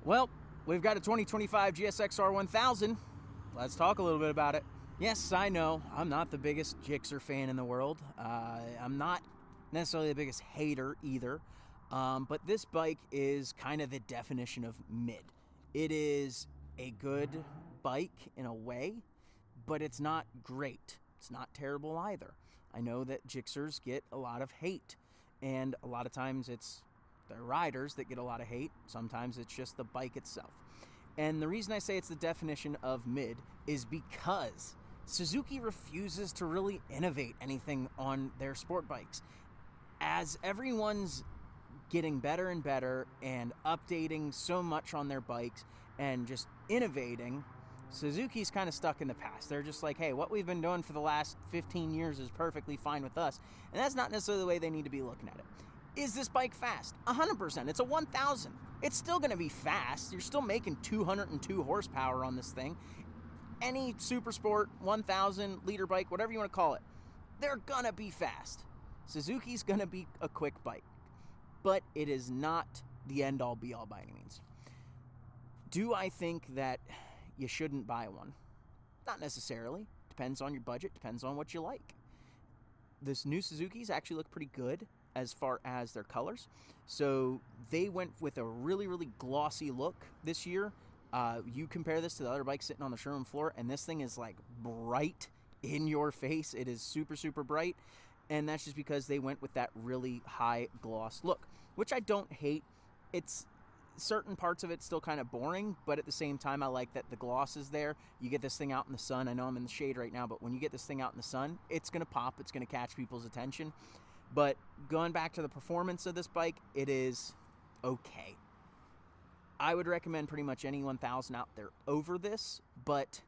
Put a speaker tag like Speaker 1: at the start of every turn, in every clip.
Speaker 1: Well, we've got a 2025 GSXR1000. Let's talk a little bit about it. Yes, I know, I'm not the biggest Gixxer fan in the world. I'm not necessarily the biggest hater either. But this bike is kind of the definition of mid. It is a good bike in a way, but it's not great. It's not terrible either. I know that Gixxers get a lot of hate, and a lot of times it's the riders that get a lot of hate. Sometimes it's just the bike itself. And the reason I say it's the definition of mid is because Suzuki refuses to really innovate anything on their sport bikes. As everyone's getting better and better and updating so much on their bikes and just innovating, Suzuki's kind of stuck in the past. They're just like, hey, what we've been doing for the last 15 years is perfectly fine with us. And that's not necessarily the way they need to be looking at it. Is this bike fast? 100%. It's a 1000. It's still going to be fast. You're still making 202 horsepower on this thing. Any super sport 1000 liter bike, whatever you want to call it, they're going to be fast. Suzuki's going to be a quick bike, but it is not the end all be all by any means. Do I think that you shouldn't buy one? Not necessarily. Depends on your budget, depends on what you like. This new Suzuki's actually look pretty good as far as their colors. So they went with a really, really glossy look this year. You compare this to the other bikes sitting on the showroom floor, and this thing is like bright in your face. It is super, super bright. And that's just because they went with that really high gloss look, which I don't hate. It's certain parts of it still kind of boring, but at the same time, I like that the gloss is there. You get this thing out in the sun. I know I'm in the shade right now, but when you get this thing out in the sun, it's going to pop. It's going to catch people's attention. But going back to the performance of this bike, it is okay. I would recommend pretty much any 1000 out there over this, but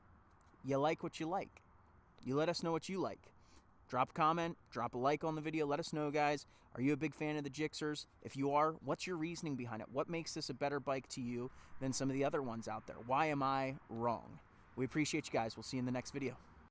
Speaker 1: you like what you like. You let us know what you like. Drop a comment, drop a like on the video. Let us know, guys. Are you a big fan of the Gixxers? If you are, what's your reasoning behind it? What makes this a better bike to you than some of the other ones out there? Why am I wrong? We appreciate you guys. We'll see you in the next video.